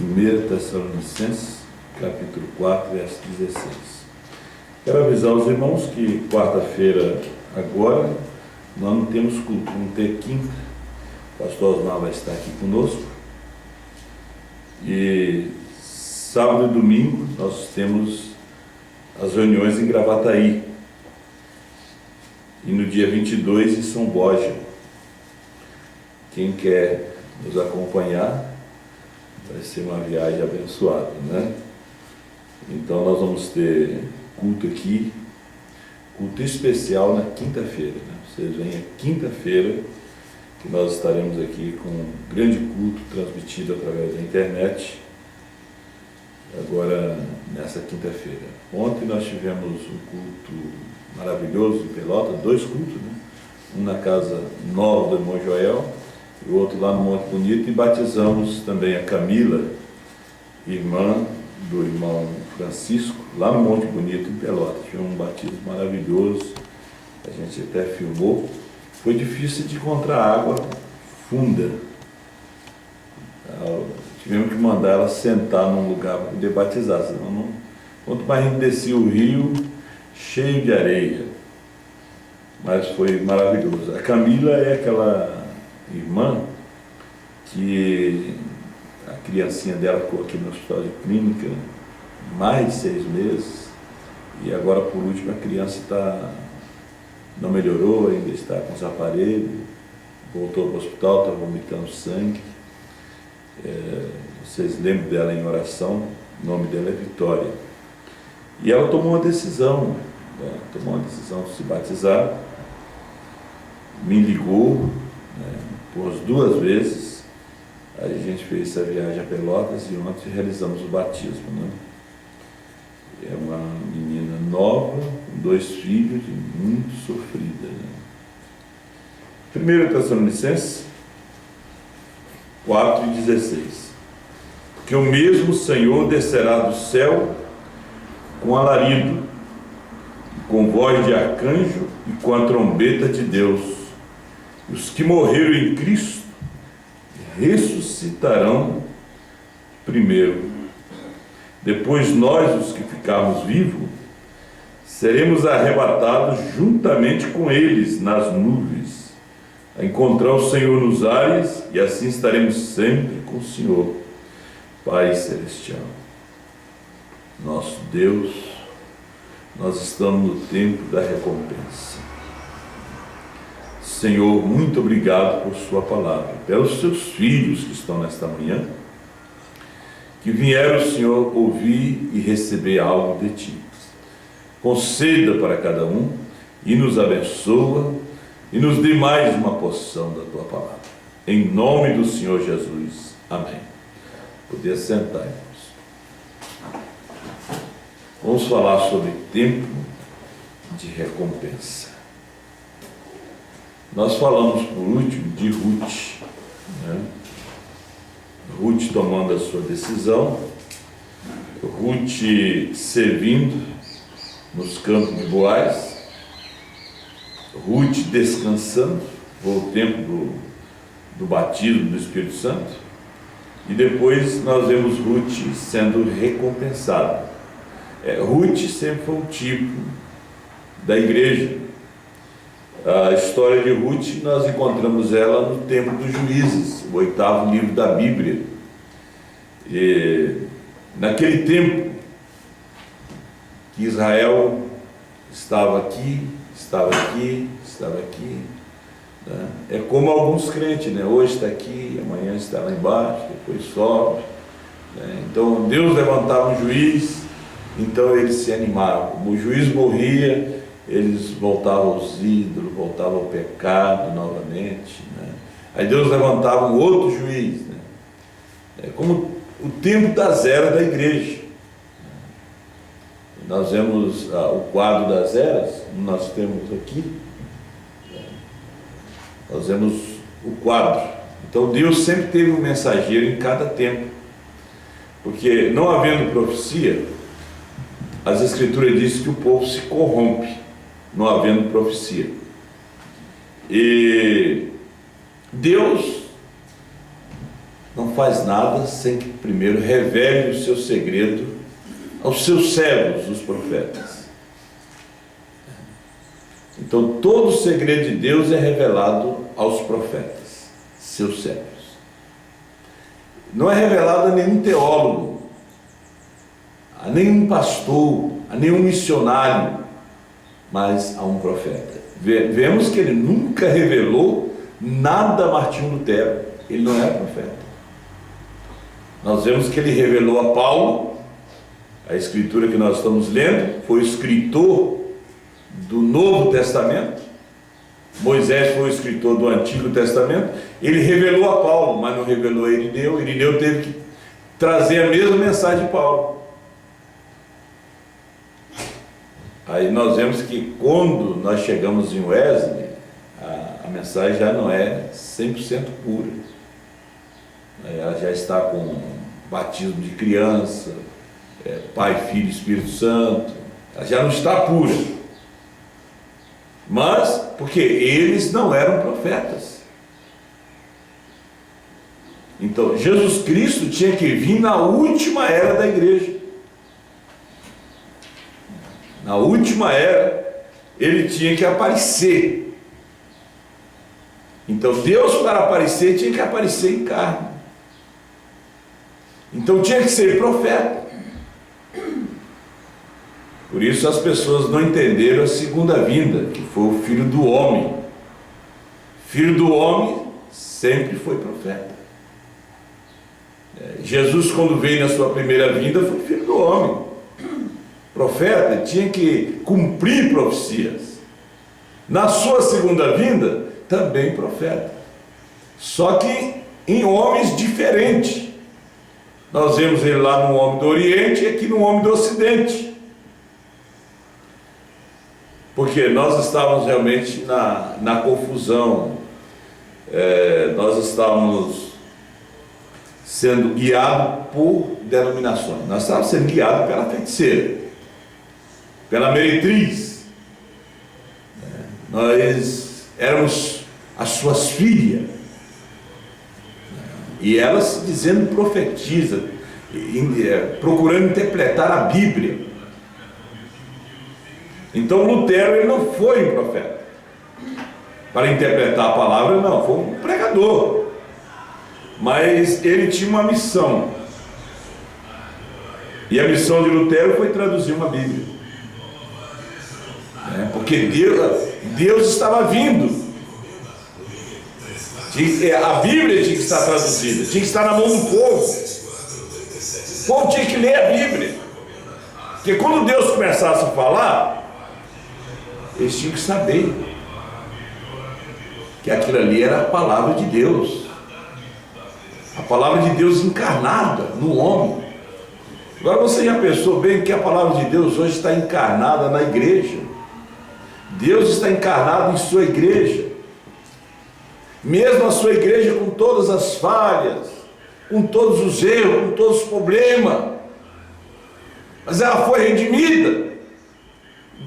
1 Tessalonicenses, capítulo 4, verso 16. Quero avisar os irmãos que quarta-feira, agora, nós não temos culto, vamos ter quinta. O pastor Osmar vai estar aqui conosco. E sábado e domingo nós temos as reuniões em Gravataí. E no dia 22 em São Borja. Quem quer nos acompanhar, vai ser uma viagem abençoada, né? Então nós vamos ter culto aqui, culto especial na quinta-feira, né? Vocês vêm quinta-feira, que nós estaremos aqui com um grande culto transmitido através da internet, agora nessa quinta-feira. Ontem nós tivemos um culto maravilhoso em Pelotas, dois cultos, né? Um na casa nova do irmão Joel, e o outro lá no Monte Bonito, e batizamos também a Camila, irmã do irmão Francisco, lá no Monte Bonito, em Pelotas. Foi um batismo maravilhoso, a gente até filmou. Foi difícil de encontrar água funda. Tivemos que mandar ela sentar num lugar para poder batizar, senão não... Quanto mais a gente descia o rio, cheio de areia. Mas foi maravilhoso. A Camila é aquela irmã que a criancinha dela ficou aqui no hospital de clínica mais de 6 meses, e agora por último a criança não melhorou, ainda está com os aparelhos, voltou para o hospital, está vomitando sangue. Vocês lembram dela em oração, o nome dela é Vitória. E ela tomou uma decisão, de se batizar, me ligou, né, por as 2 vezes. Aí a gente fez essa viagem a Pelotas e ontem realizamos o batismo, né? É uma menina nova, com 2 filhos e muito sofrida, né? 1 Tessalonicenses 4:16. Que o mesmo Senhor descerá do céu com alarido, com voz de arcanjo e com a trombeta de Deus. E os que morreram em Cristo ressuscitarão primeiro. Depois nós, os que ficarmos vivos, seremos arrebatados juntamente com eles nas nuvens, a encontrar o Senhor nos ares, e assim estaremos sempre com o Senhor, Pai Celestial. Nosso Deus, nós estamos no tempo da recompensa. Senhor, muito obrigado por sua palavra, pelos seus filhos que estão nesta manhã, que vieram, Senhor, ouvir e receber algo de Ti. Conceda para cada um e nos abençoa e nos dê mais uma porção da Tua palavra. Em nome do Senhor Jesus. Amém. Poder sentar, irmãos. Vamos falar sobre tempo de recompensa. Nós falamos por último de Ruth, né? Ruth tomando a sua decisão, Ruth servindo nos campos de Boaz, Ruth descansando, foi o tempo do batismo do Espírito Santo, e depois nós vemos Ruth sendo recompensada. Ruth sempre foi um tipo da igreja. A história de Ruth, nós encontramos ela no tempo dos Juízes, o 8º livro da Bíblia. E naquele tempo que Israel estava aqui, né? É como alguns crentes, né? Hoje está aqui, amanhã está lá embaixo, depois sobe, né? Então Deus levantava um juiz, então eles se animavam. O juiz morria, eles voltavam aos ídolos, voltavam ao pecado novamente, né? Aí Deus levantava um outro juiz, né? É como o tempo das eras da igreja. Nós vemos o quadro das eras, nós temos aqui, nós vemos o quadro. Então Deus sempre teve um mensageiro em cada tempo, porque não havendo profecia, as Escrituras dizem que o povo se corrompe, não havendo profecia. E Deus não faz nada sem que primeiro revele o seu segredo aos seus servos, os profetas. Então, todo o segredo de Deus é revelado aos profetas, seus servos. Não é revelado a nenhum teólogo, a nenhum pastor, a nenhum missionário, mas a um profeta. Vemos que ele nunca revelou nada a Martinho Lutero. Ele não era profeta. Nós vemos que ele revelou a Paulo. A escritura que nós estamos lendo foi o escritor do Novo Testamento. Moisés foi o escritor do Antigo Testamento. Ele revelou a Paulo, mas não revelou a Irineu. Irineu teve que trazer a mesma mensagem de Paulo. Aí nós vemos que quando nós chegamos em Wesley, a mensagem já não é 100% pura. Ela já está com batismo de criança, Pai, Filho e Espírito Santo. Ela já não está pura. Mas, porque eles não eram profetas. Então, Jesus Cristo tinha que vir na última era da igreja. Na última era, ele tinha que aparecer. Então, Deus, para aparecer, tinha que aparecer em carne. Então, tinha que ser profeta. Por isso, as pessoas não entenderam a segunda vinda, que foi o Filho do Homem. Filho do Homem sempre foi profeta. Jesus, quando veio na sua primeira vinda, foi Filho do Homem. Profeta tinha que cumprir profecias. Na sua segunda vinda, também profeta. Só que em homens diferentes. Nós vemos ele lá no homem do Oriente e aqui no homem do Ocidente. Porque nós estávamos realmente na confusão. Nós estávamos sendo guiados por denominações. Nós estávamos sendo guiados pela feiticeira, pela meretriz. Nós éramos as suas filhas. E elas dizendo profetiza, procurando interpretar a Bíblia. Então Lutero, ele não foi um profeta para interpretar a palavra, não, foi um pregador. Mas ele tinha uma missão. E a missão de Lutero foi traduzir uma Bíblia. Porque Deus estava vindo. A Bíblia tinha que estar traduzida, tinha que estar na mão do povo. O povo tinha que ler a Bíblia. Porque quando Deus começasse a falar, eles tinham que saber que aquilo ali era a palavra de Deus. A palavra de Deus encarnada no homem. Agora você já pensou bem que a palavra de Deus hoje está encarnada na igreja? Deus está encarnado em sua igreja. Mesmo a sua igreja com todas as falhas, com todos os erros, com todos os problemas, mas ela foi redimida.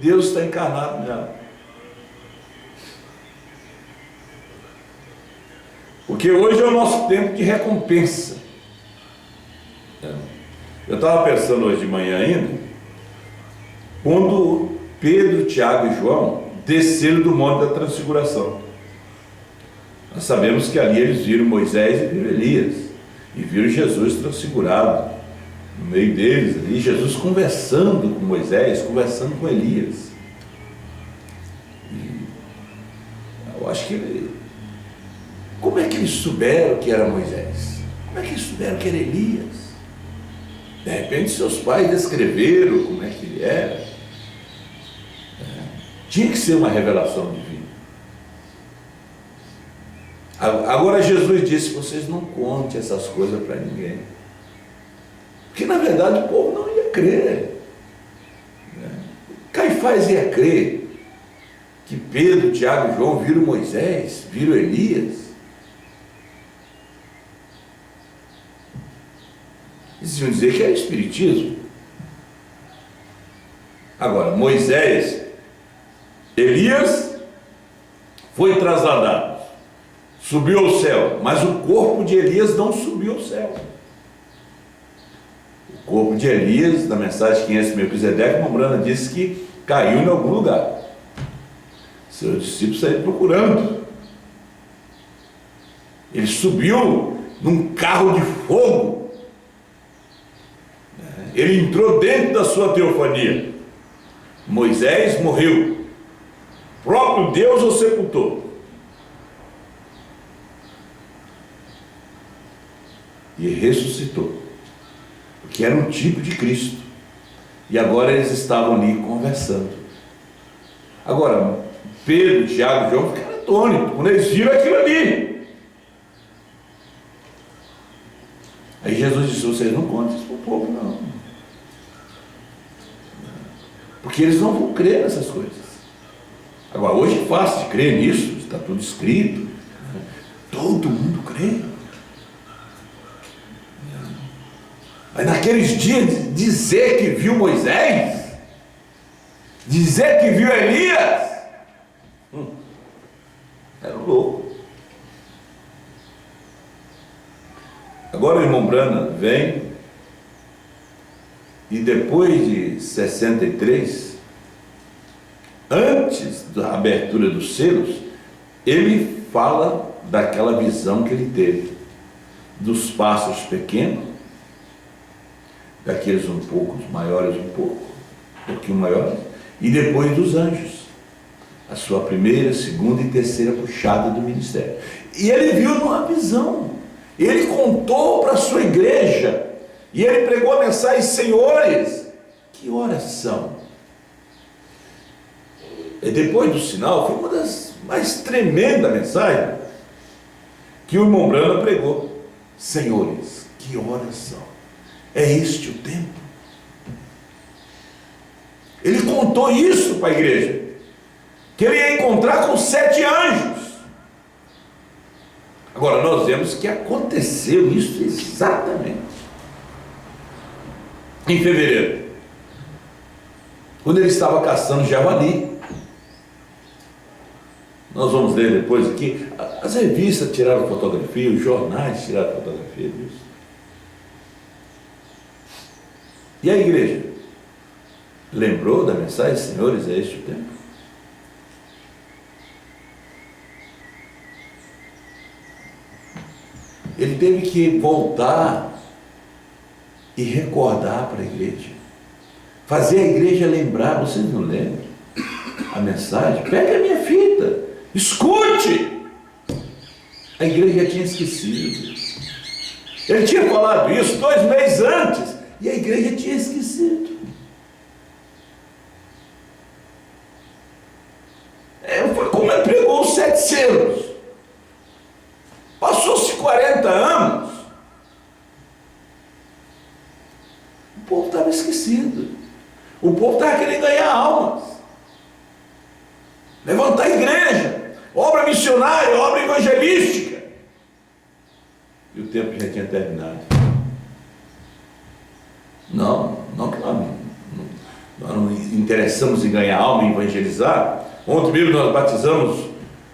Deus está encarnado nela. Porque hoje é o nosso tempo de recompensa. Eu estava pensando hoje de manhã ainda, quando Pedro, Tiago e João desceram do Monte da Transfiguração. Nós sabemos que ali eles viram Moisés e viram Elias, e viram Jesus transfigurado no meio deles, ali Jesus conversando com Moisés, conversando com Elias. E eu acho que como é que eles souberam que era Moisés? Como é que eles souberam que era Elias? De repente seus pais descreveram como é que ele era. Tinha que ser uma revelação divina. Agora Jesus disse: vocês não contem essas coisas para ninguém. Porque na verdade o povo não ia crer. Caifás ia crer que Pedro, Tiago e João viram Moisés, viram Elias. Eles iam dizer que era espiritismo. Agora, Moisés, Elias foi trasladado subiu ao céu, mas o corpo de Elias não subiu ao céu. O corpo de Elias, na mensagem que esse Melquisedeque, Mombrana disse que caiu em algum lugar. Seus discípulos saíram procurando. Ele subiu num carro de fogo. Ele entrou dentro da sua teofania. Moisés morreu. O próprio Deus o sepultou. E ressuscitou. Porque era um tipo de Cristo. E agora eles estavam ali conversando. Agora, Pedro, Tiago e João ficaram atônitos quando eles viram aquilo ali. Aí Jesus disse: vocês não contem isso para o povo, não. Porque eles não vão crer nessas coisas. Agora, hoje é fácil de crer nisso, está tudo escrito. Todo mundo crê. Mas naqueles dias, dizer que viu Moisés, dizer que viu Elias, era louco. Agora o irmão Brana vem e depois de 63, antes da abertura dos selos, ele fala daquela visão que ele teve, dos pássaros pequenos, daqueles um pouco maiores, um pouquinho maiores, e depois dos anjos, a sua primeira, segunda e terceira puxada do ministério. E ele viu numa visão, ele contou para a sua igreja, e ele pregou a mensagem: senhores, que horas são? E depois do sinal, foi uma das mais tremendas mensagens que o irmão Brana pregou: senhores, que horas são? É este o tempo? Ele contou isso para a igreja, que ele ia encontrar com 7 anjos. Agora nós vemos que aconteceu isso exatamente em fevereiro, quando ele estava caçando javali. Nós vamos ler depois aqui, as revistas tiraram fotografia, os jornais tiraram fotografia disso. E a igreja lembrou da mensagem: senhores, é este o tempo? Ele teve que voltar e recordar para a igreja, fazer a igreja lembrar. Vocês não lembram a mensagem? Pega a minha fita, escute. A igreja já tinha esquecido. Ele tinha falado isso 2 meses antes e a igreja tinha esquecido. Foi como ele pregou os 7 selos. Passou-se 40 anos, o povo estava esquecido. O povo estava querendo ganhar almas, levantar a igreja, obra missionária, obra evangelística. E o tempo já tinha terminado. Não que nós não interessamos em ganhar alma e evangelizar. Ontem mesmo nós batizamos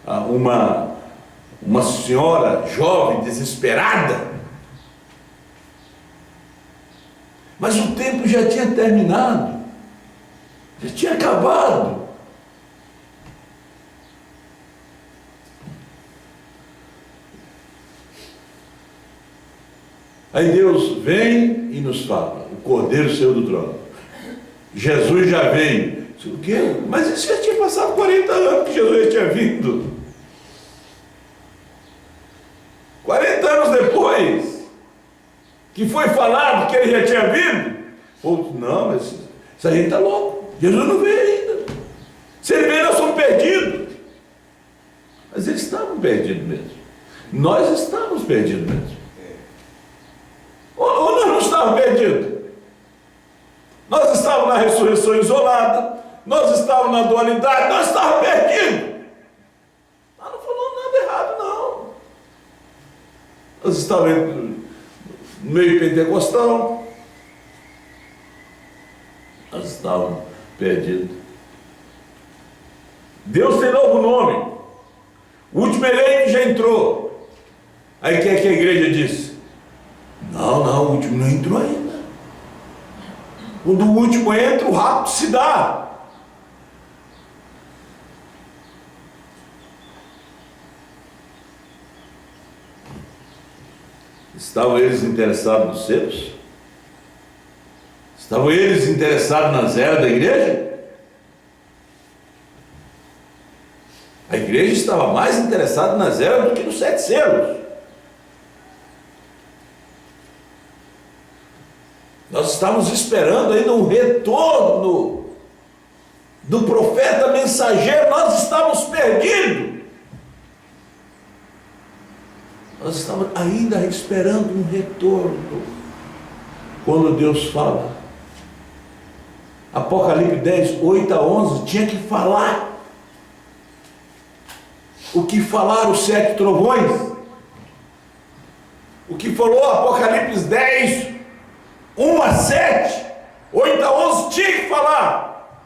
uma senhora jovem, desesperada. Mas o tempo já tinha terminado, já tinha acabado. Aí Deus vem e nos fala: o Cordeiro saiu do trono, Jesus já veio. O quê? Mas isso já tinha passado 40 anos que Jesus já tinha vindo. 40 anos depois que foi falado que ele já tinha vindo, outros: não, mas isso aí está louco, Jesus não veio ainda. Se ele veio, nós somos perdidos. Mas eles estavam perdidos mesmo. Nós estávamos perdidos mesmo. Ou nós não estávamos perdidos? Nós estávamos na ressurreição isolada, nós estávamos na dualidade, nós estávamos perdidos. Nós não falamos nada errado, não. Nós estávamos no meio pentecostal, nós estávamos perdidos. Deus tem novo nome. O último eleito já entrou. Aí o que é que a igreja disse? Não, o último não entrou ainda. Quando o último entra, o rapto se dá. Estavam eles interessados nos selos? Estavam eles interessados nas eras da igreja? A igreja estava mais interessada nas eras do que nos 7 selos. Nós estávamos esperando ainda um retorno do profeta mensageiro. Nós estávamos perdidos. Nós estávamos ainda esperando um retorno. Quando Deus fala, Apocalipse 10, 8 a 11, tinha que falar. O que falaram os 7 trovões? O que falou Apocalipse 10, 1 a 7, 8 a 11, tinha que falar.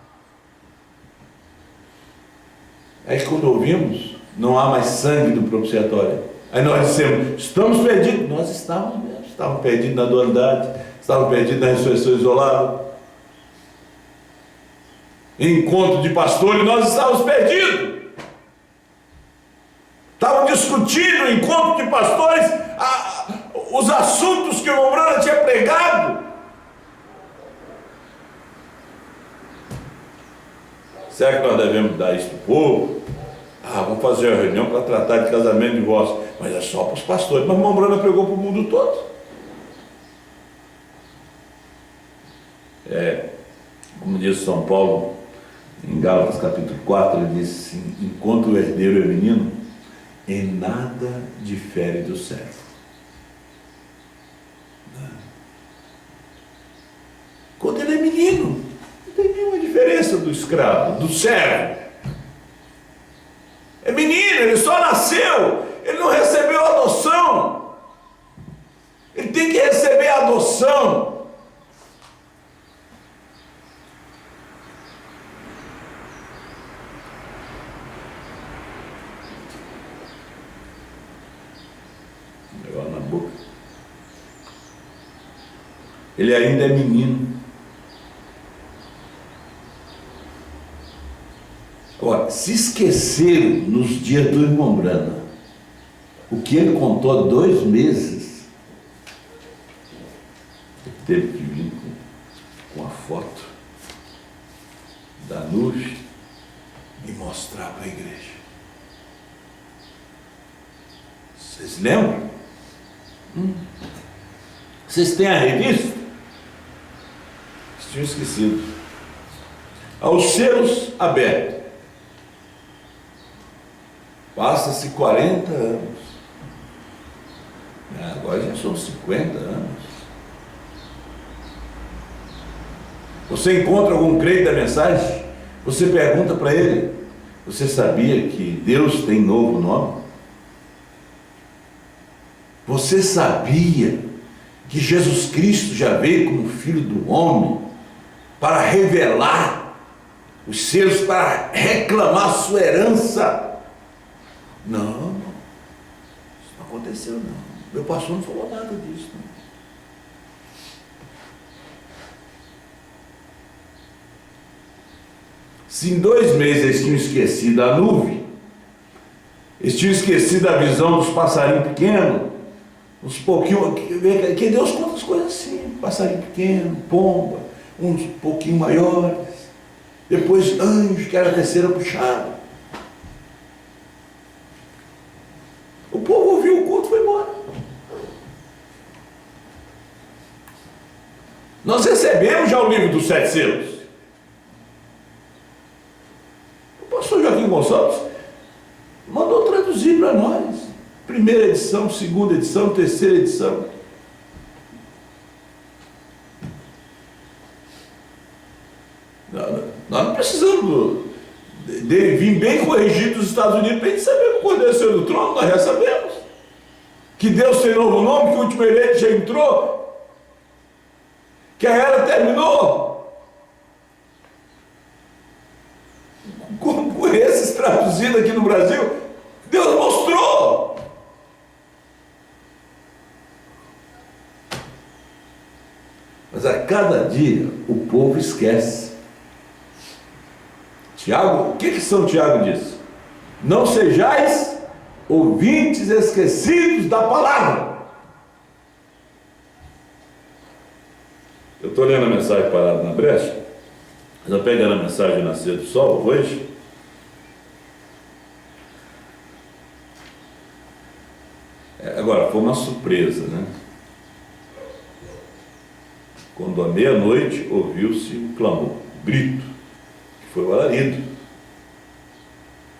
Aí quando ouvimos, não há mais sangue do propiciatório. Aí nós dissemos, estamos perdidos. Nós estávamos mesmo, estávamos perdidos na dualidade, estávamos perdidos na ressurreição isolada. Em encontro de pastores, nós estávamos perdidos. Estavam discutindo no encontro de pastores os assuntos que o irmão Branham tinha pregado. Será que nós devemos dar isso para o povo? Vamos fazer uma reunião para tratar de casamento e divórcio. Mas é só para os pastores. Mas o irmão Branham pregou para o mundo todo. Como diz São Paulo, em Gálatas capítulo 4, ele diz assim: enquanto o herdeiro é menino, em nada difere do servo. Quando ele é menino, não tem nenhuma diferença do escravo, do servo. É menino, ele só nasceu, ele não recebeu adoção. Ele tem que receber a adoção. Na boca. Ele ainda é menino. Agora, se esqueceram nos dias do irmão Branham o que ele contou há 2 meses, ele teve que vir com a foto da nuvem e mostrar para a igreja. Vocês lembram? Vocês têm a revista? Eles tinham esquecido. Aos selos abertos. Passa-se 40 anos. Agora já são 50 anos. Você encontra algum crente da mensagem? Você pergunta para ele: você sabia que Deus tem novo nome? Você sabia que Jesus Cristo já veio como Filho do Homem para revelar os selos, para reclamar sua herança? Não, isso não aconteceu não. Meu pastor não falou nada disso. Não. Se em 2 meses eles tinham esquecido a nuvem, eles tinham esquecido a visão dos passarinhos pequenos, uns pouquinho, que Deus conta as coisas assim: passarinho pequeno, pomba, uns pouquinho maiores, depois anjos, que era a terceira puxada. O povo ouviu o culto e foi embora. Nós recebemos já o livro dos 7 selos. O pastor Joaquim Gonçalves mandou traduzir para nós. 1ª edição, 2ª edição, 3ª edição. Nós não precisamos dele vir bem corrigido dos Estados Unidos para a gente saber que o Cordeiro saiu do trono. Nós já sabemos que Deus tem novo nome, que o último eleito já entrou, que a era terminou. Com esses traduzidos aqui no Brasil, Deus mostrou. Mas a cada dia o povo esquece. Tiago, o que São Tiago diz? Não sejais ouvintes esquecidos da palavra. Eu estou lendo a mensagem parada na brecha, já pegando a mensagem do Nascer do Sol hoje. Agora, foi uma surpresa, né? Quando à meia-noite ouviu-se um clamor, um grito, que foi o alarido.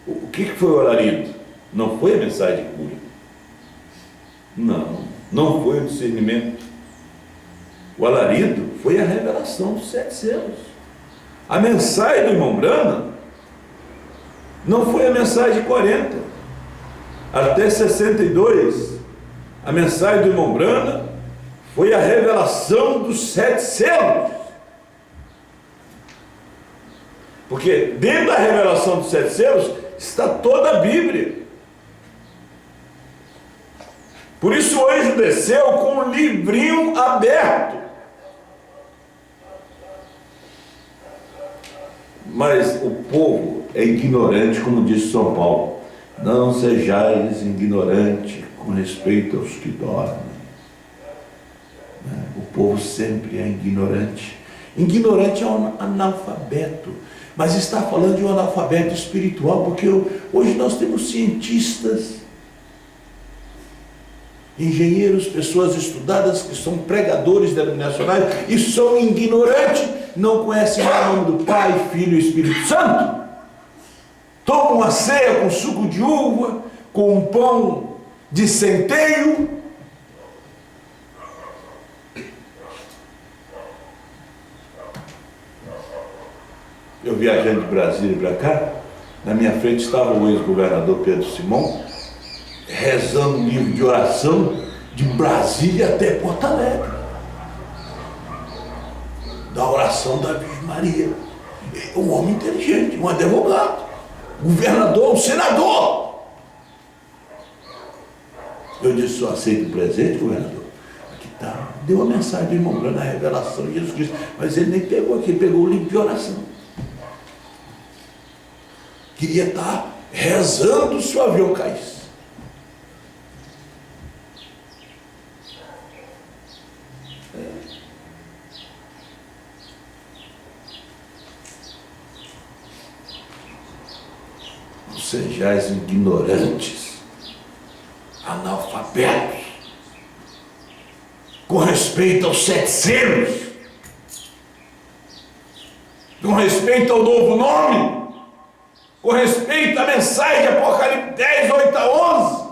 O que foi o alarido? Não foi a mensagem de cura. Não foi o discernimento. O alarido foi a revelação dos 7 selos. A mensagem do irmão Brana não foi a mensagem de 40. Até 62, a mensagem do irmão Brana foi a revelação dos 7 selos. Porque dentro da revelação dos 7 selos está toda a Bíblia. Por isso o anjo desceu com um livrinho aberto. Mas o povo é ignorante, como disse São Paulo. Não sejais ignorante com respeito aos que dormem. O povo sempre é ignorante. Ignorante é um analfabeto. Mas está falando de um analfabeto espiritual, porque hoje nós temos cientistas, engenheiros, pessoas estudadas que são pregadores denominacionais e são ignorantes, não conhecem o nome do Pai, Filho e Espírito Santo. Tomam a ceia com suco de uva, com um pão de centeio. Eu viajando de Brasília para cá, na minha frente estava o ex-governador Pedro Simão, rezando um livro de oração de Brasília até Porto Alegre, da oração da Virgem Maria. Um homem inteligente, um advogado, governador, um senador. Eu disse: só aceito o presente, governador? Aqui está. Deu a mensagem do irmão Brana, a revelação de Jesus Cristo, mas ele nem pegou aqui, ele pegou o livro de oração. Queria estar rezando se o avião caísse. Não sejais ignorantes, analfabetos, com respeito aos 7 selos, com respeito ao novo nome, com respeito à mensagem de Apocalipse 10, 8 a 11,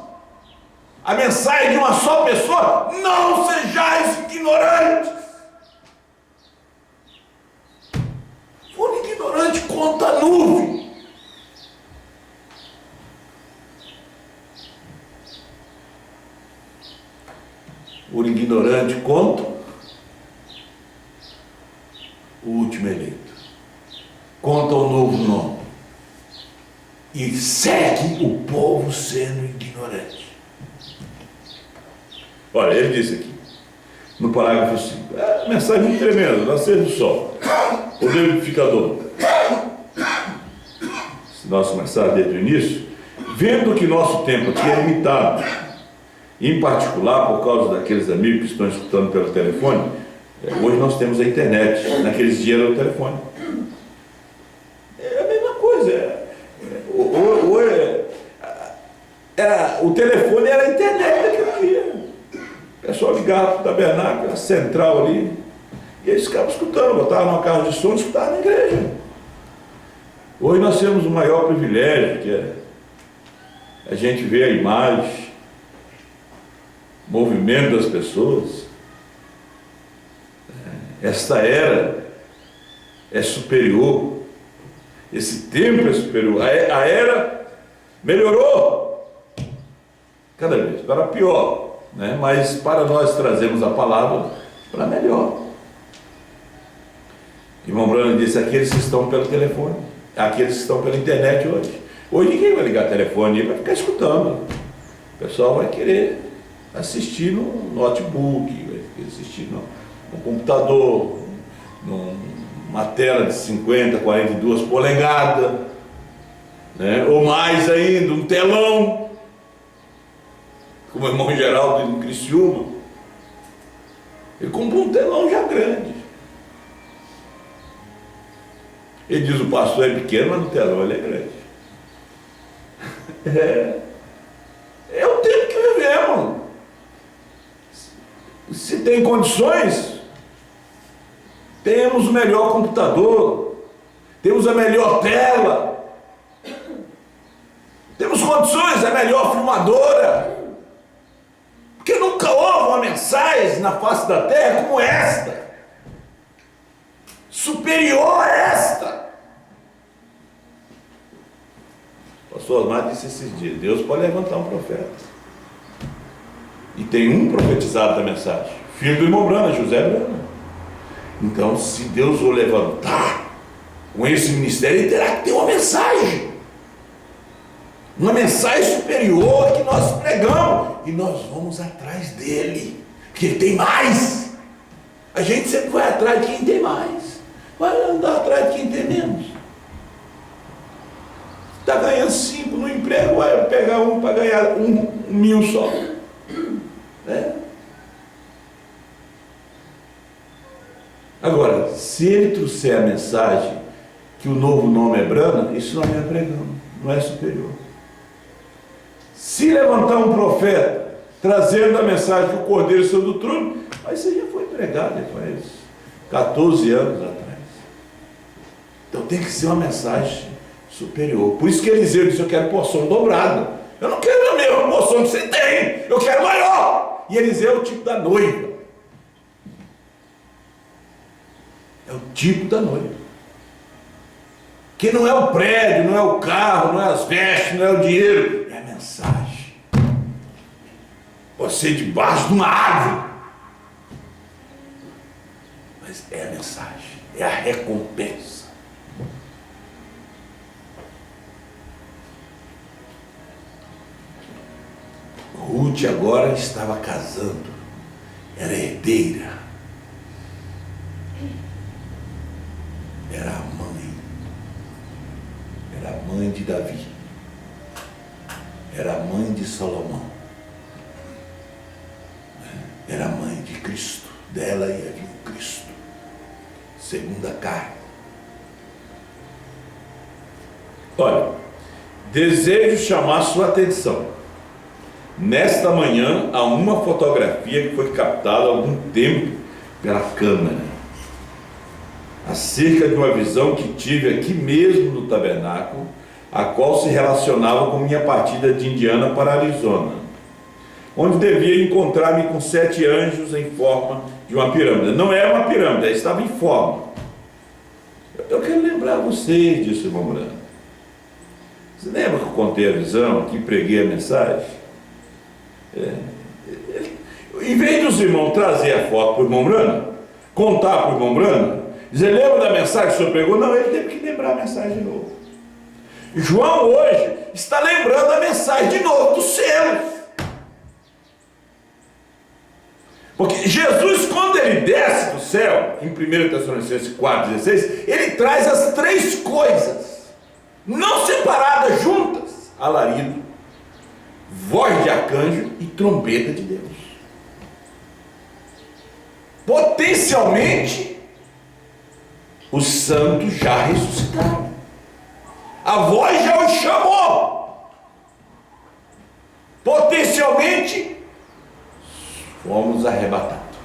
a mensagem de uma só pessoa. Não sejais ignorantes. For ignorante, conta a nuvem. Por ignorante, conta o último eleito. Conta o novo nome. E segue o povo sendo ignorante. Olha, ele disse aqui, no parágrafo 5, mensagem muito tremenda, Nascer do Sol, o Decodificador. Se nós começarmos desde o início, vendo que nosso tempo aqui é limitado, em particular por causa daqueles amigos que estão escutando pelo telefone, hoje nós temos a internet, naqueles dias era o telefone. É a mesma coisa, o telefone era a internet daquele dia. O pessoal ligava para o tabernáculo, a central ali, e eles ficavam escutando, botavam numa caixa de som e escutavam na igreja. Hoje nós temos o maior privilégio, que é a gente ver a imagem, o movimento das pessoas. Esta era é superior, esse tempo é superior, a era melhorou cada vez para pior, né? Mas para nós trazemos a palavra para melhor. Irmão Brana disse: aqueles que estão pelo telefone, aqueles que estão pela internet hoje ninguém vai ligar telefone, vai ficar escutando. O pessoal vai querer assistir no notebook, vai assistir um computador, uma tela de 50, 42 polegadas, né? Ou mais ainda, um telão, como o irmão Geraldo em Criciúma. Ele comprou um telão já grande. Ele diz: o pastor é pequeno, mas no telão ele é grande. É o tempo que vivemos. Se tem condições, temos o melhor computador, temos a melhor tela, temos condições, a melhor filmadora, porque nunca houve uma mensagem na face da terra como esta, superior a esta. O pastor Osmar disse esses dias: Deus pode levantar um profeta. E tem um profetizado da mensagem, filho do irmão Brana, José Brana. Então, se Deus o levantar com esse ministério, ele terá que ter uma mensagem superior que nós pregamos, e nós vamos atrás dele, porque ele tem mais. A gente sempre vai atrás de quem tem mais, vai andar atrás de quem tem menos. Está ganhando 5 no emprego, vai pegar um para ganhar 1.000 só. Agora, se ele trouxer a mensagem que o novo nome é Brana, isso nós já pregamos, não é superior. Se levantar um profeta trazendo a mensagem que o Cordeiro saiu do trono, mas isso já foi pregado faz 14 anos atrás. Então tem que ser uma mensagem superior. Por isso que Eliseu disse: eu quero porção dobrada. Eu não quero a mesma porção que você tem, eu quero maior. E Eliseu é o tipo da noiva. É o tipo da noiva. Que não é o prédio, não é o carro, não é as vestes, não é o dinheiro, é a mensagem. Pode ser debaixo de uma árvore, mas é a mensagem, é a recompensa. Ruth agora estava casando, era herdeira, era a mãe de Davi, era a mãe de Salomão, era a mãe de Cristo. Dela ia vir o Cristo, segundo a carne. Olha, desejo chamar sua atenção nesta manhã a uma fotografia que foi captada há algum tempo pela câmera, acerca de uma visão que tive aqui mesmo no tabernáculo, a qual se relacionava com minha partida de Indiana para Arizona, onde devia encontrar-me com 7 anjos em forma de uma pirâmide. Não era uma pirâmide, estava em forma. Eu quero lembrar vocês disso, irmão Brano. Você lembra que eu contei a visão, que preguei a mensagem? Em vez dos irmãos trazer a foto para o irmão Brano, contar para o irmão Brano, dizer: lembra da mensagem que o senhor pregou? Não, ele teve que lembrar a mensagem de novo. João hoje está lembrando a mensagem de novo dos selos. Porque Jesus, quando ele desce do céu, em 1 Tessalonicenses 4,16, ele traz as 3 coisas, não separadas, juntas: alarido, voz de arcanjo e trombeta de Deus. Potencialmente, os santos já ressuscitaram. A voz já os chamou. Potencialmente, fomos arrebatados.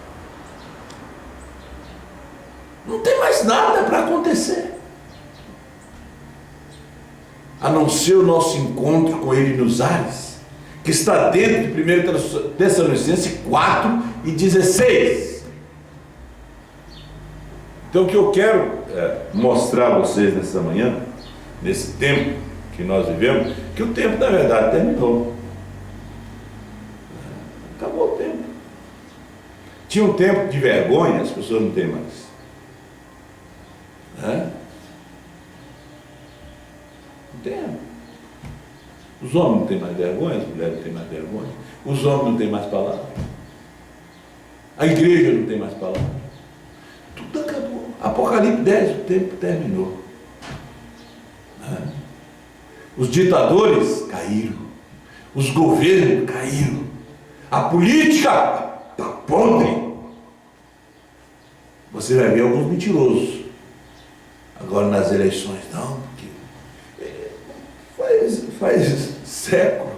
Não tem mais nada para acontecer, a não ser o nosso encontro com Ele nos ares, que está dentro de 1 Tessalonicenses 4:16. Então, o que eu quero mostrar a vocês nessa manhã, nesse tempo que nós vivemos, que o tempo, na verdade, terminou. Acabou o tempo. Tinha um tempo de vergonha, as pessoas não têm mais. Não tem. Os homens não têm mais vergonha, as mulheres não têm mais vergonha, os homens não têm mais palavra, a igreja não tem mais palavra. Tudo acabou. Apocalipse 10, o tempo terminou. Os ditadores caíram. Os governos caíram. A política está podre. Você vai ver alguns mentirosos. Agora nas eleições, não, porque faz século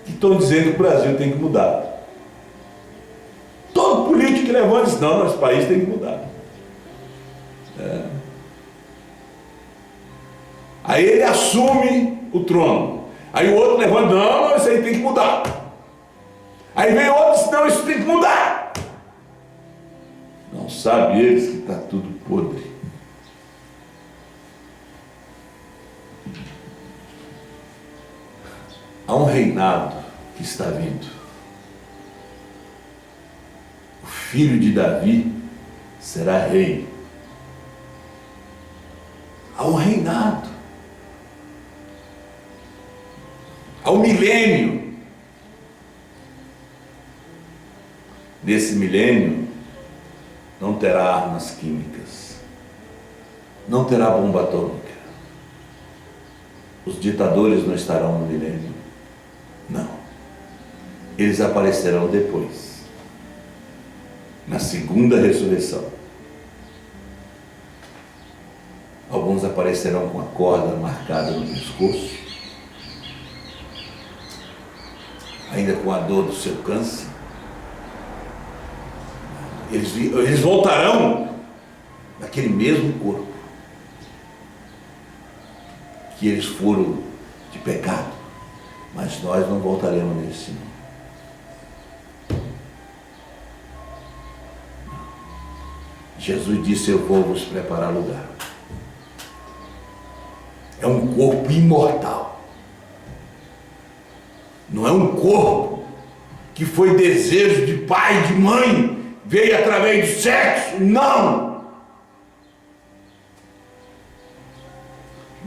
que estão dizendo que o Brasil tem que mudar. Todo político que levanta diz, não, nosso país tem que mudar. Aí ele assume o trono. Aí o outro levanta, não, isso aí tem que mudar. Aí vem outro e diz, não, isso tem que mudar. Não sabe eles que está tudo podre. Há um reinado que está vindo. O filho de Davi será rei. Há um reinado. Há um milênio. Nesse milênio não terá armas químicas, não terá bomba atômica. Os ditadores não estarão no milênio. Não. Eles aparecerão depois, na segunda ressurreição. Alguns aparecerão com a corda marcada no pescoço, ainda com a dor do seu câncer. Eles voltarão naquele mesmo corpo que eles foram de pecado, mas nós não voltaremos nesse não. Jesus disse, eu vou vos preparar lugar. É um corpo imortal. Não é um corpo que foi desejo de pai, de mãe, veio através do sexo. Não!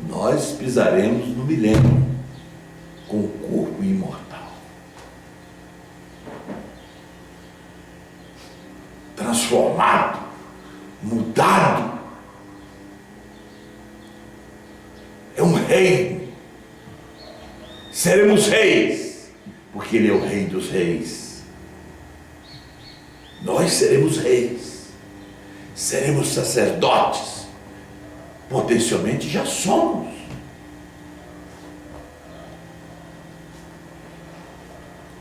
Nós pisaremos no milênio com o corpo imortal. Transformado, mudado. É um rei. Seremos reis, porque ele é o rei dos reis. Nós seremos reis, seremos sacerdotes, potencialmente já somos.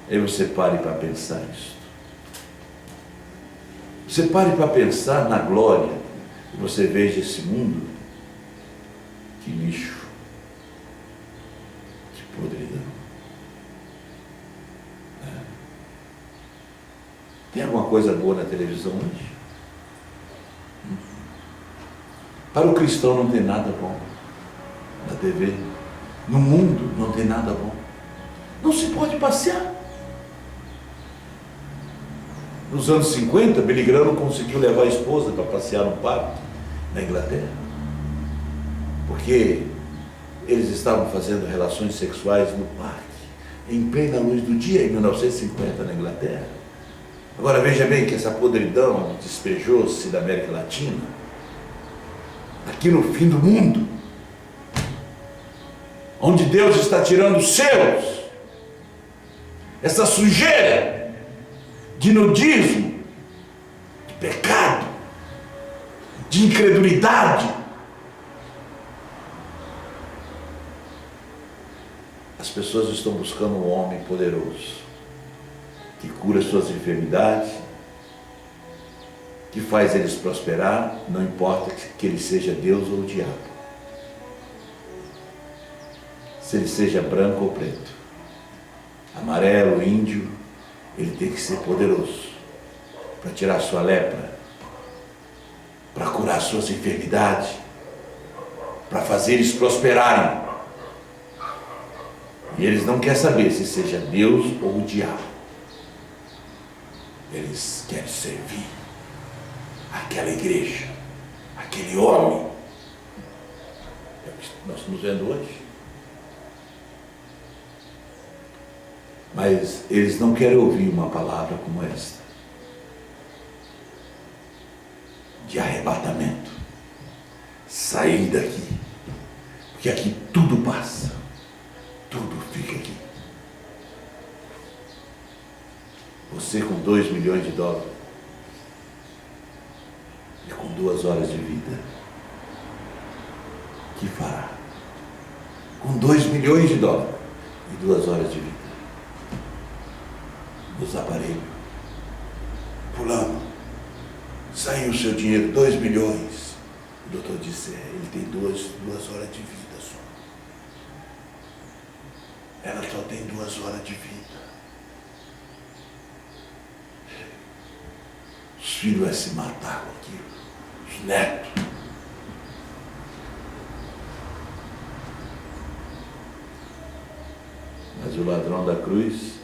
Aí você pare para pensar isso. Você pare para pensar na glória e você veja esse mundo. Que lixo, que podridão. Tem alguma coisa boa na televisão hoje? Para o cristão não tem nada bom na TV. No mundo não tem nada bom. Não se pode passear. Nos anos 50, Billy Graham não conseguiu levar a esposa para passear no parque na Inglaterra, porque eles estavam fazendo relações sexuais no parque, em plena luz do dia, em 1950, na Inglaterra. Agora veja bem que essa podridão despejou-se da América Latina, aqui no fim do mundo, onde Deus está tirando os seus, essa sujeira de nudismo, de pecado, de incredulidade. As pessoas estão buscando um homem poderoso, que cura suas enfermidades, que faz eles prosperar, não importa que ele seja Deus ou o diabo. Se ele seja branco ou preto, amarelo, índio, ele tem que ser poderoso para tirar sua lepra, para curar suas enfermidades, para fazer eles prosperarem. E eles não querem saber se seja Deus ou o diabo. Eles querem servir aquela igreja, aquele homem. É o que nós estamos vendo hoje. Mas eles não querem ouvir uma palavra como esta. de arrebatamento. Sair daqui. Porque aqui tudo passa. Tudo fica aqui. Você com 2 milhões de dólares e com 2 horas de vida, que fará? Com 2 milhões de dólares e 2 horas de vida. Nos aparelhos. Fulano, saiu o seu dinheiro, 2 milhões. O doutor disse, ele tem 2 horas de vida só. Ela só tem 2 horas de vida. Os filhos vão se matar com aquilo. Os netos. Mas o ladrão da cruz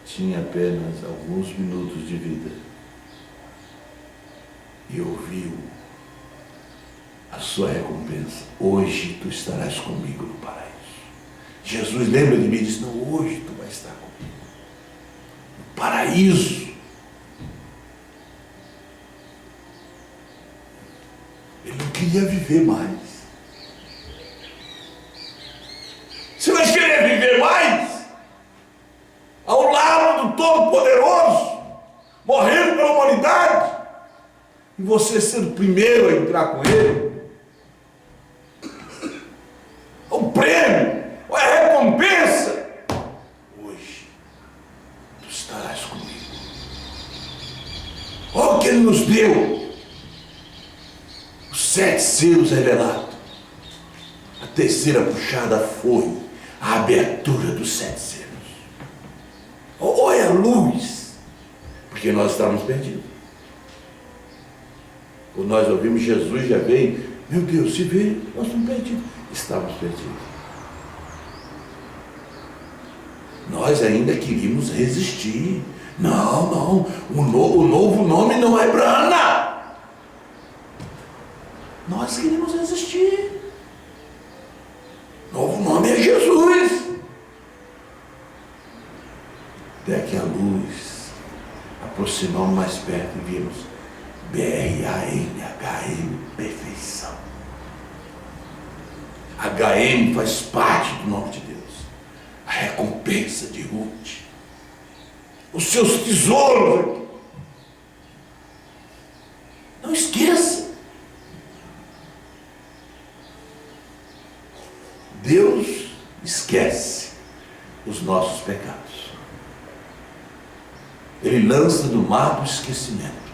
tinha apenas alguns minutos de vida e ouviu a sua recompensa. Hoje tu estarás comigo no paraíso. Jesus lembra de mim e disse, não, hoje tu vais estar comigo no paraíso. Ele não queria viver mais. Você vai querer viver mais? Ao lado do Todo-Poderoso, morrendo pela humanidade, e você sendo o primeiro a entrar com Ele? O prêmio, a recompensa. Hoje, tu estarás comigo. Olha o que Ele nos deu. Os 7 selos revelados. A terceira puxada foi a abertura dos 7 selos. Olha a luz. Porque nós estávamos perdidos. Quando nós ouvimos Jesus já veio, meu Deus, se vê, nós estamos perdidos. Estávamos perdidos. Nós ainda queríamos resistir. Não, o novo nome não é Brana. Nós queríamos resistir. Novo nome é Jesus. Até que a luz aproximamos mais perto e vimos BRANHM, perfeição. HM faz parte do nome de Deus. A recompensa de Ruth. Os seus tesouros. Não esqueça. Deus esquece os nossos pecados. Ele lança no mar do esquecimento.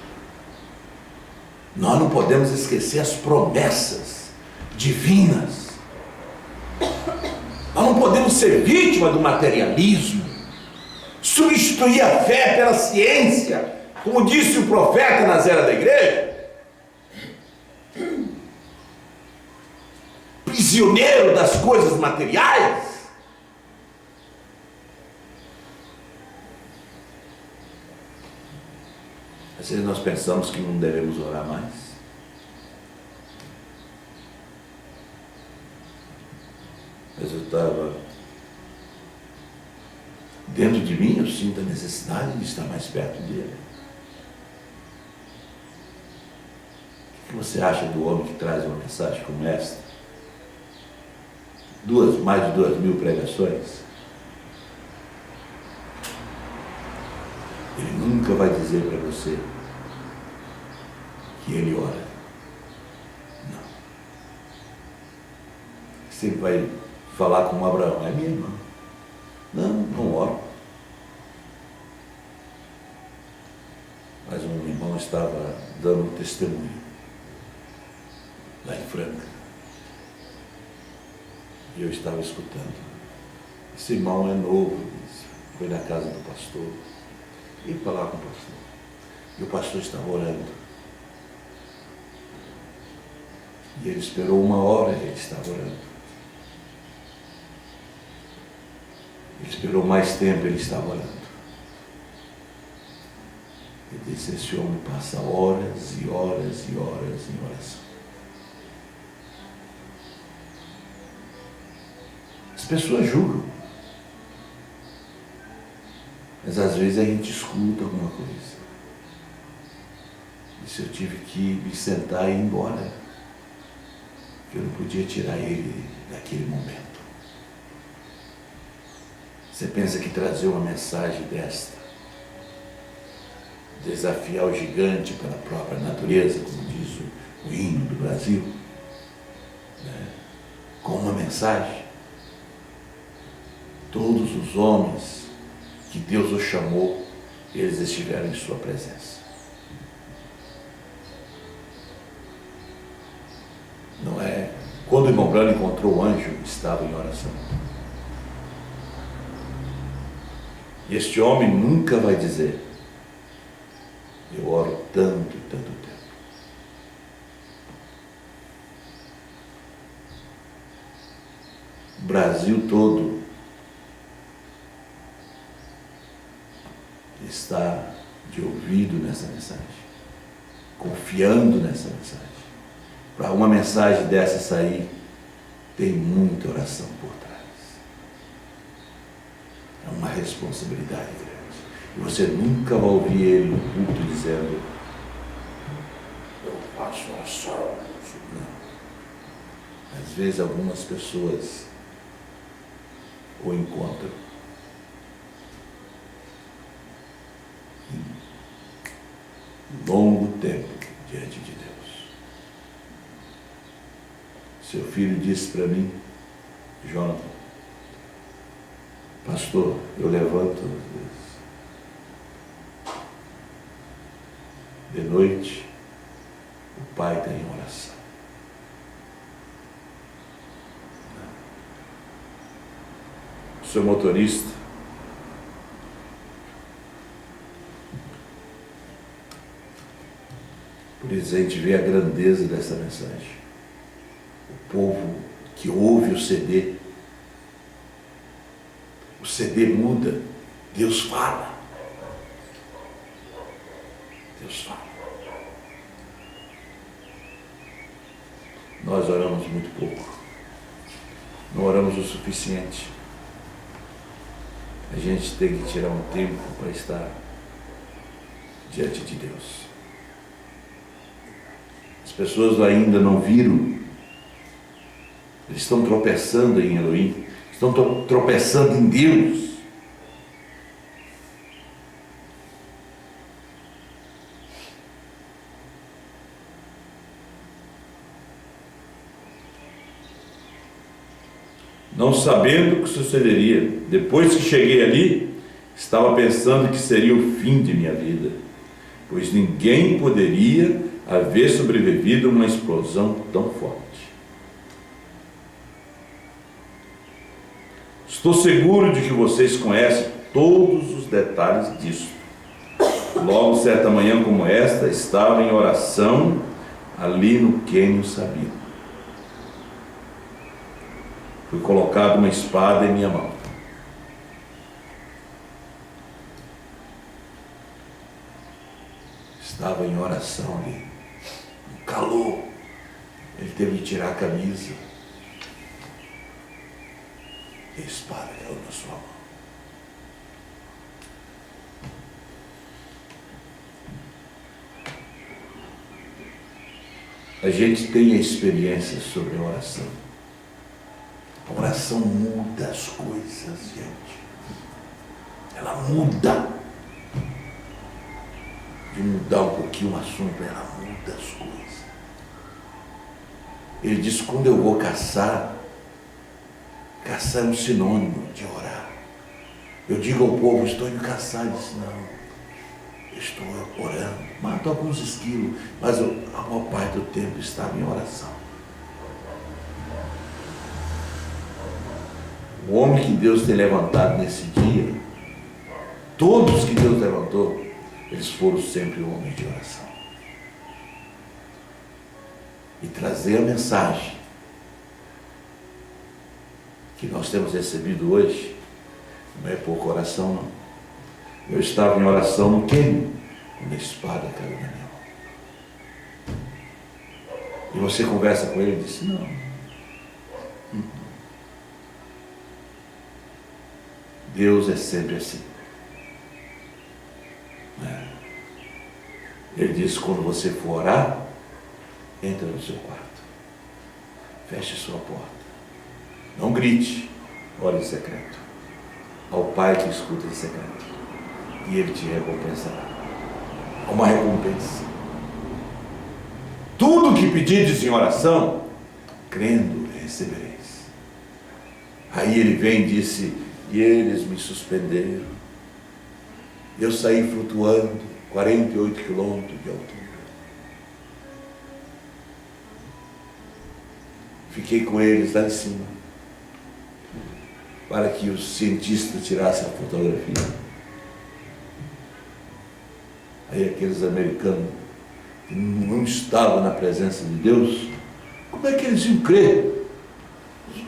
Nós não podemos esquecer as promessas divinas. Nós não podemos ser vítima do materialismo, substituir a fé pela ciência, como disse o profeta nas eras da igreja. Prisioneiro das coisas materiais. Às vezes nós pensamos que não devemos orar mais. Mas eu estava dentro de mim, eu sinto a necessidade de estar mais perto dele. O que você acha do homem que traz uma mensagem como esta? Mais de 2.000 pregações. Ele nunca vai dizer para você que ele ora. Não. Sempre vai falar com Abraão, é minha irmã. Não oro. Mas um irmão estava dando um testemunho lá em Franca. E eu estava escutando. Esse irmão é novo, foi na casa do pastor. E falar com o pastor. E o pastor estava orando. E ele esperou 1 hora e ele estava orando. Ele esperou mais tempo, ele estava orando. Ele disse, esse homem passa horas e horas e horas em oração. As pessoas julgam. Mas às vezes a gente escuta alguma coisa. Disse, eu tive que me sentar e ir embora. Eu não podia tirar ele daquele momento. Você pensa que trazer uma mensagem desta, desafiar o gigante pela própria natureza, como diz o hino do Brasil, né? Com uma mensagem, todos os homens que Deus os chamou, eles estiveram em sua presença. Não é? Quando o irmão Branham encontrou o anjo, estava em oração. E este homem nunca vai dizer, eu oro tanto, tanto tempo. O Brasil todo está de ouvido nessa mensagem, confiando nessa mensagem. Para uma mensagem dessa sair, tem muita oração por trás. É uma responsabilidade grande. E você nunca vai ouvir ele no culto dizendo, eu faço oração. Não. Às vezes algumas pessoas o encontram em longo tempo diante de Deus. Seu filho disse para mim, Jonathan, pastor, eu levanto às vezes. De noite, o pai está em oração. O seu motorista, por isso a gente vê a grandeza dessa mensagem. O povo que ouve o CD muda, Deus fala. Deus fala. Nós oramos muito pouco, não oramos o suficiente. A gente tem que tirar um tempo para estar diante de Deus. As pessoas ainda não viram. Eles estão tropeçando em Elohim, estão tropeçando em Deus. Não sabendo o que sucederia. Depois que cheguei ali, estava pensando que seria o fim de minha vida, pois ninguém poderia haver sobrevivido a uma explosão tão forte. Estou seguro de que vocês conhecem todos os detalhes disso. Logo, certa manhã como esta, estava em oração ali no Quênio Sabino. Foi colocada uma espada em minha mão. Estava em oração ali, um calor. Ele teve que tirar a camisa. E a espada caiu na sua mão. A gente tem a experiência sobre a oração. A oração muda as coisas, gente. Ela muda. De mudar um pouquinho o assunto, ela muda as coisas. Ele diz, quando eu vou caçar é um sinônimo de orar. Eu digo ao povo, estou indo caçar. Ele diz, não, eu estou orando. Mato alguns esquilos, mas a maior parte do tempo estava em oração. O homem que Deus tem levantado nesse dia, todos que Deus levantou, eles foram sempre homens de oração. E trazer a mensagem que nós temos recebido hoje, não é pouca oração, não. Eu estava em oração no Quênio, quando a espada caiu na minha mão. E você conversa com ele e diz, não. Deus é sempre assim. Ele disse: quando você for orar, entra no seu quarto, feche sua porta, não grite, ore em secreto ao Pai que escuta em secreto, e Ele te recompensará. Uma recompensa. Tudo que pedirdes em oração, crendo, recebereis. Aí ele vem e disse: e eles me suspenderam. Eu saí flutuando 48 quilômetros de altura. Fiquei com eles lá em cima, para que os cientistas tirassem a fotografia. Aí aqueles americanos que não estavam na presença de Deus, como é que eles iam crer?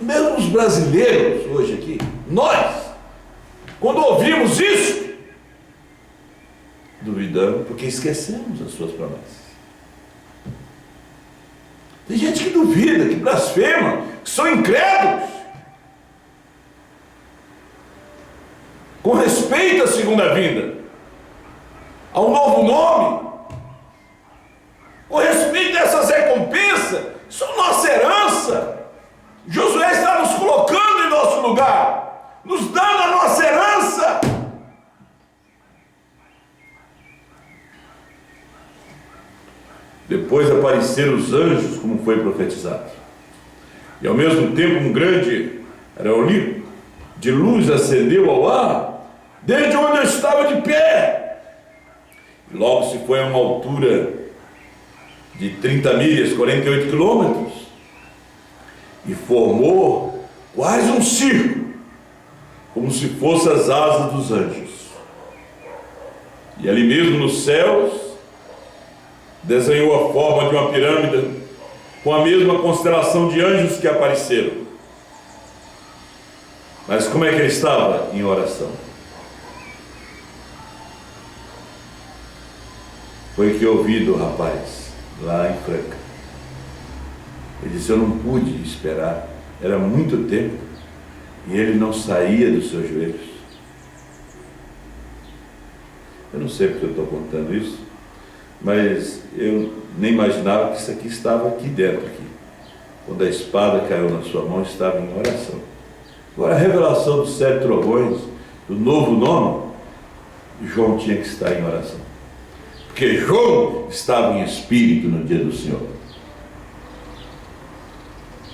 Mesmo os brasileiros hoje aqui, nós, quando ouvimos isso, duvidamos porque esquecemos as suas promessas. Tem gente que duvida, que blasfema, que são incrédulos com respeito à segunda vinda, ao novo nome, com respeito a essas recompensas. Isso é nossa herança. Josué está nos colocando em nosso lugar, nos dando a nossa herança. Depois apareceram os anjos, como foi profetizado, e ao mesmo tempo um grande aureole de luz acendeu ao ar, desde onde eu estava de pé. E logo se foi a uma altura de 30 milhas, 48 quilômetros, e formou quase um círculo, como se fossem as asas dos anjos. E ali mesmo nos céus desenhou a forma de uma pirâmide, com a mesma constelação de anjos que apareceram. Mas como é que ele estava? Em oração. Foi que eu ouvi do rapaz lá em Franca. Ele disse: eu não pude esperar, era muito tempo, e ele não saía dos seus joelhos. Eu não sei porque eu estou contando isso, mas eu nem imaginava que isso aqui estava aqui dentro. Aqui. Quando a espada caiu na sua mão, estava em oração. Agora, a revelação dos 7 trovões, do novo nome, João tinha que estar em oração. Porque João estava em espírito no dia do Senhor,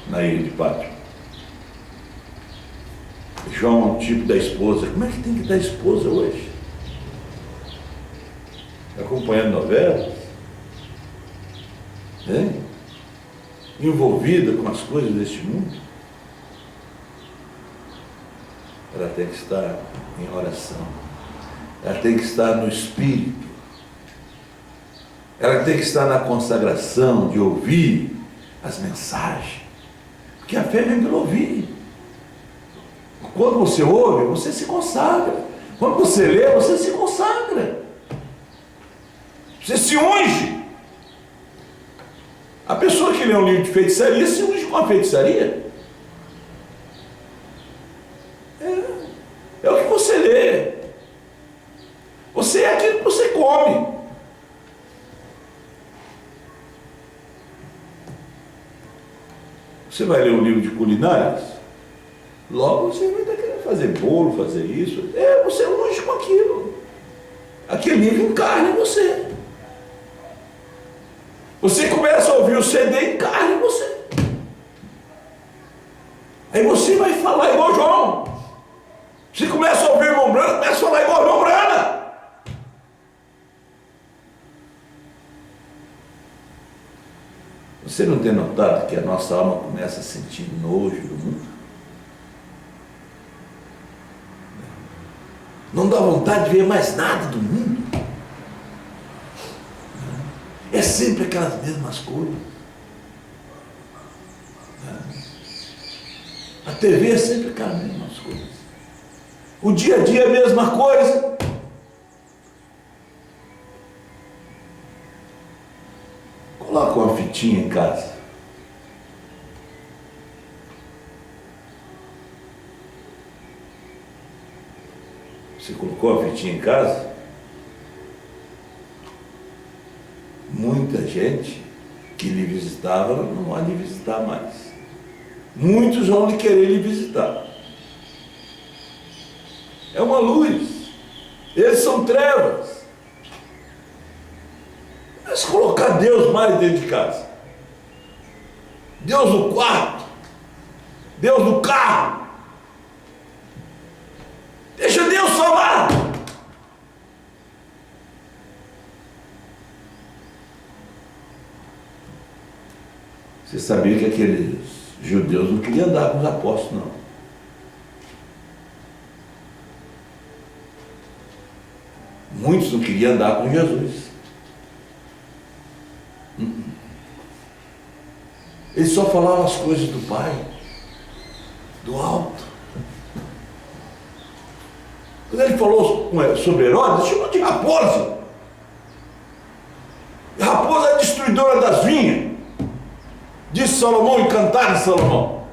na ilha de Pátio. João é um tipo da esposa. Como é que tem que estar a esposa hoje? Acompanhando novelas? Envolvida com as coisas deste mundo? Ela tem que estar em oração. Ela tem que estar no espírito. Ela tem que estar na consagração de ouvir as mensagens. Porque a fé vem pelo ouvir. Quando você ouve, você se consagra. Quando você lê, você se consagra. Você se unge. A pessoa que lê um livro de feitiçaria se unge com a feitiçaria. É o que você lê. Você é aquilo que você come. Você vai ler um livro de culinárias, logo você vai estar querendo fazer bolo, fazer isso. Você unge com aquilo. Aquele livro encarna em você. Você começa a ouvir o CD, encarna em você. Aí você vai falar igual João. Você começa a ouvir o irmão Branco, começa a falar igual o irmão Brana. Você não tem notado que a nossa alma começa a sentir nojo do mundo? Não dá vontade de ver mais nada do mundo? É sempre aquelas mesmas coisas. A TV é sempre aquelas mesmas coisas. O dia a dia é a mesma coisa. Coloca uma fitinha em casa. Você colocou a fitinha em casa? muita gente que lhe visitava não vai lhe visitar mais. Muitos vão lhe querer lhe visitar. É uma luz. Eles são trevas. Mas colocar Deus mais dentro de casa. Deus no quarto. Deus no carro. Deixa Deus falar. Você sabia que aqueles judeus não queriam andar com os apóstolos, não. Muitos não queriam andar com Jesus. Eles só falavam as coisas do Pai, do alto. Quando ele falou sobre Herodes, ele chamou de raposa. E a raposa é a destruidora das vinhas. Disse Salomão em Cantar de Salomão.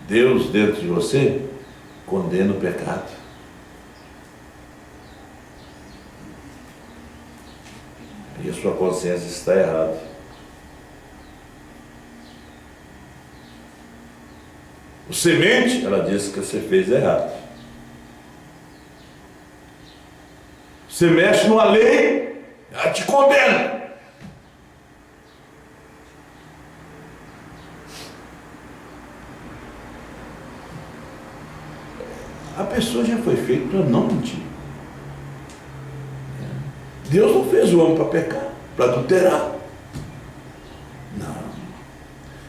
Deus dentro de você condena o pecado. E a sua consciência está errada. O semente, ela disse que você fez errado. Você mexe numa lei, ela te condena. A pessoa já foi feita para não mentir. Deus não fez o homem para pecar, para adulterar. Não.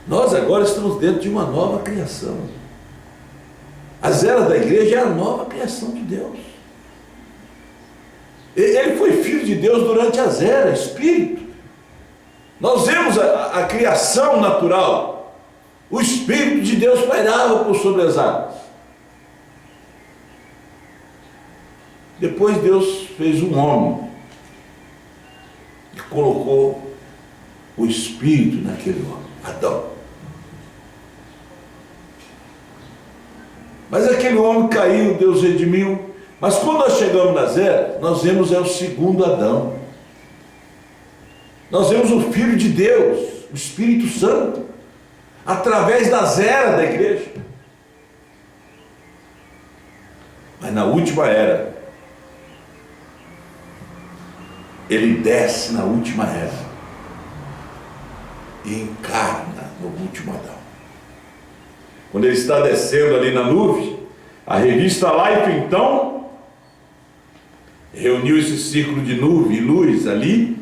Nós agora estamos dentro de uma nova criação. As eras da igreja é a nova criação de Deus. Ele foi filho de Deus durante as eras, espírito. Nós vemos a criação natural. O Espírito de Deus pairava por sobre as águas. Depois Deus fez um homem e colocou o Espírito naquele homem, Adão. Mas aquele homem caiu, Deus redimiu. Mas quando nós chegamos nas eras, nós vemos o segundo Adão. Nós vemos o Filho de Deus, o Espírito Santo, através das eras da igreja. Mas na última era, ele desce na última era e encarna no último Adão. Quando ele está descendo ali na nuvem, a revista Life então reuniu esse círculo de nuvem e luz ali,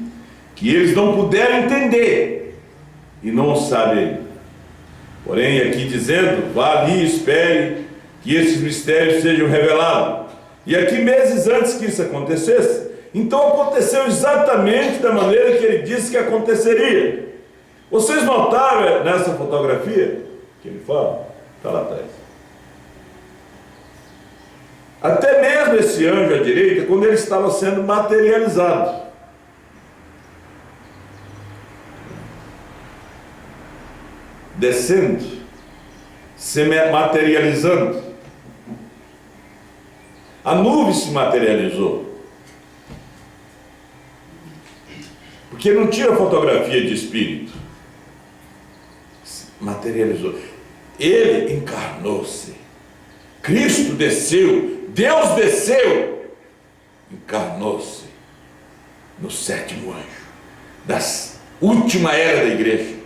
que eles não puderam entender e não sabem ainda. Porém, aqui dizendo, vá ali e espere que esses mistérios sejam revelados. E aqui, meses antes que isso acontecesse, então aconteceu exatamente da maneira que ele disse que aconteceria. Vocês notaram nessa fotografia que ele fala? Está lá atrás. Até mesmo esse anjo à direita, quando ele estava sendo materializado. Descendo, se materializando. A nuvem se materializou. Porque não tira fotografia de espírito. Se materializou. Ele encarnou-se. Cristo desceu. Deus desceu, encarnou-se no sétimo anjo, da última era da igreja,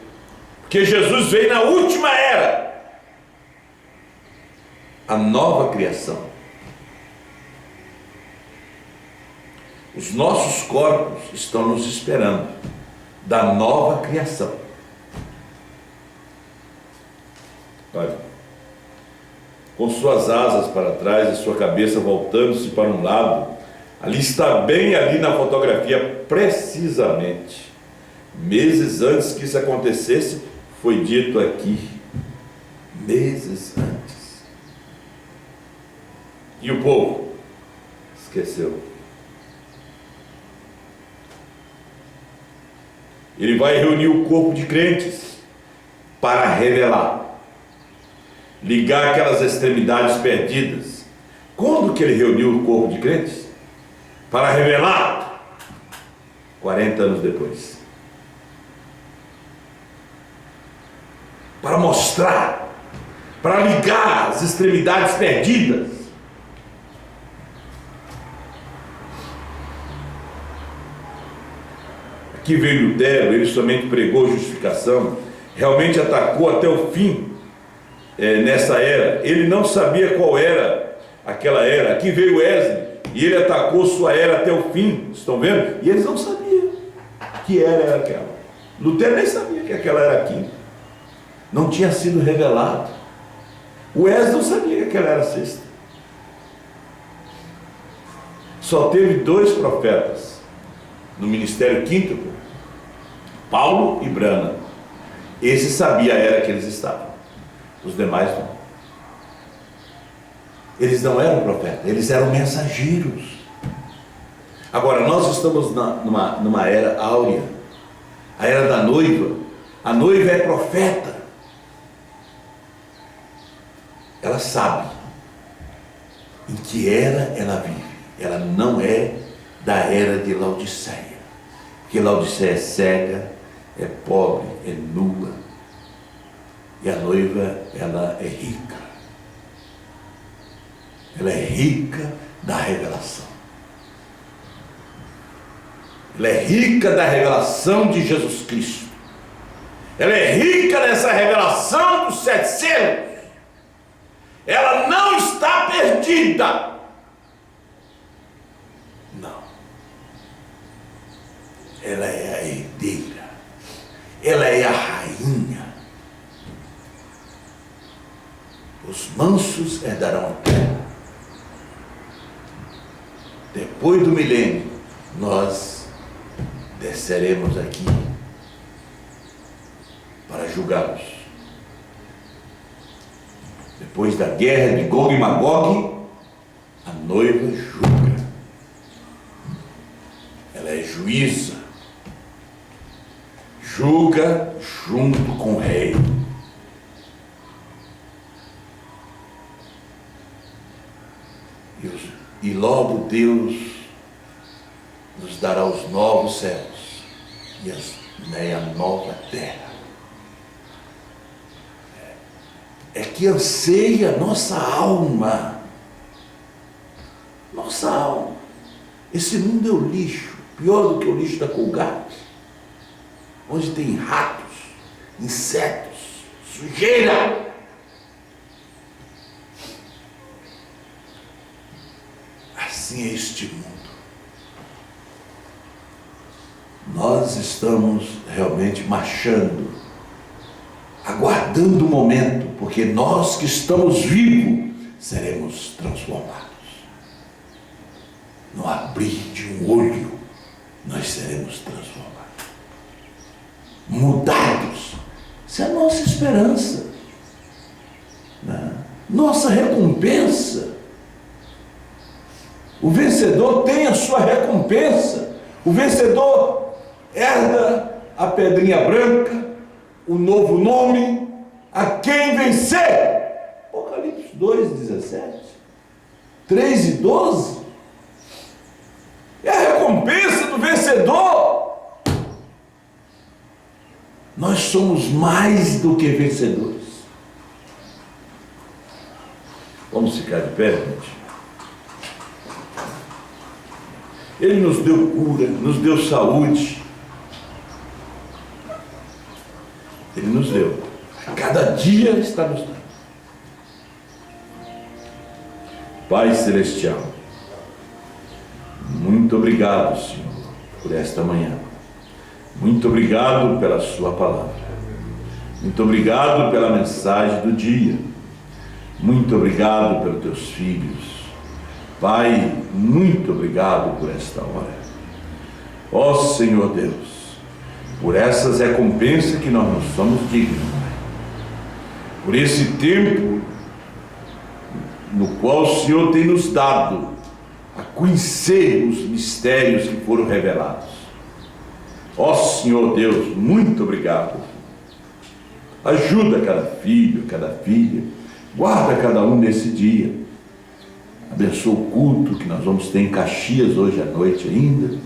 porque Jesus veio na última era, a nova criação. Os nossos corpos estão nos esperando da nova criação. Olha, com suas asas para trás e sua cabeça voltando-se para um lado, ali está bem ali na fotografia, precisamente, meses antes que isso acontecesse, foi dito aqui, meses antes. E o povo esqueceu. Ele vai reunir o corpo de crentes para revelar, ligar aquelas extremidades perdidas, Quando que ele reuniu o corpo de crentes? Para revelar 40 anos depois. Para mostrar, para ligar as extremidades perdidas. Aqui veio Lutero, ele somente pregou justificação, realmente atacou até o fim nessa era. Ele não sabia qual era aquela era. Aqui veio Wesley e ele atacou sua era até o fim, estão vendo? E eles não sabiam que era aquela. Lutero nem sabia que aquela era aqui. Não tinha sido revelado. O Wesley não sabia que aquela era a sexta. Só teve 2 profetas no ministério quíntuple, Paulo e Branham. Esse sabia a era que eles estavam. Os demais não. Eles não eram profetas, eles eram mensageiros. Agora, nós estamos numa era áurea, a era da noiva. A noiva é profeta. Ela sabe em que era ela vive. Ela não é da era de Laodiceia, porque Laodiceia é cega, é pobre, é nua, e a noiva, ela é rica. Ela é rica da revelação. Ela é rica da revelação de Jesus Cristo. Ela é rica dessa revelação dos 7 selos. Ela não está perdida. Não. Ela é a herdeira. Ela é a rainha. Os mansos herdarão a terra. Depois do milênio, nós desceremos aqui para julgá-los. Depois da guerra de Gog e Magog, a noiva julga. Ela é juíza. Julga junto com o rei. E logo Deus nos dará os novos céus e a nova terra. É que anseia nossa alma. Nossa alma. Esse mundo é o lixo, pior do que o lixo da Colgate, onde tem ratos, insetos, sujeira. Assim é este mundo. Nós estamos realmente marchando, aguardando o momento, porque nós que estamos vivos seremos transformados. No abrir de um olho, nós seremos transformados, mudados. Essa é a nossa esperança, né? Nossa recompensa. O vencedor tem a sua recompensa. O vencedor herda a pedrinha branca, o novo nome, a quem vencer. Apocalipse 2:17, 3:12. É a recompensa do vencedor. Nós somos mais do que vencedores. Vamos ficar de pé, gente. Ele nos deu cura, nos deu saúde. Ele nos deu. A cada dia está nos dando. Pai Celestial, muito obrigado, Senhor, por esta manhã. Muito obrigado pela sua palavra. Muito obrigado pela mensagem do dia. Muito obrigado pelos teus filhos. Pai, muito obrigado por esta hora. Ó Senhor Deus, por essas recompensas que nós não somos dignos, Pai. Por esse tempo no qual o Senhor tem nos dado a conhecer os mistérios que foram revelados. Ó Senhor Deus, muito obrigado. Ajuda cada filho, cada filha. Guarda cada um nesse dia. Abençoa o culto que nós vamos ter em Caxias hoje à noite ainda.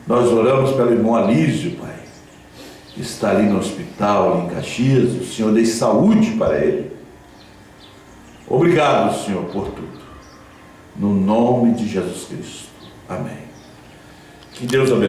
Nós oramos pelo irmão Alísio, Pai, que está ali no hospital, ali em Caxias. O Senhor dê saúde para ele. Obrigado, Senhor, por tudo. No nome de Jesus Cristo. Amém. Que Deus abençoe.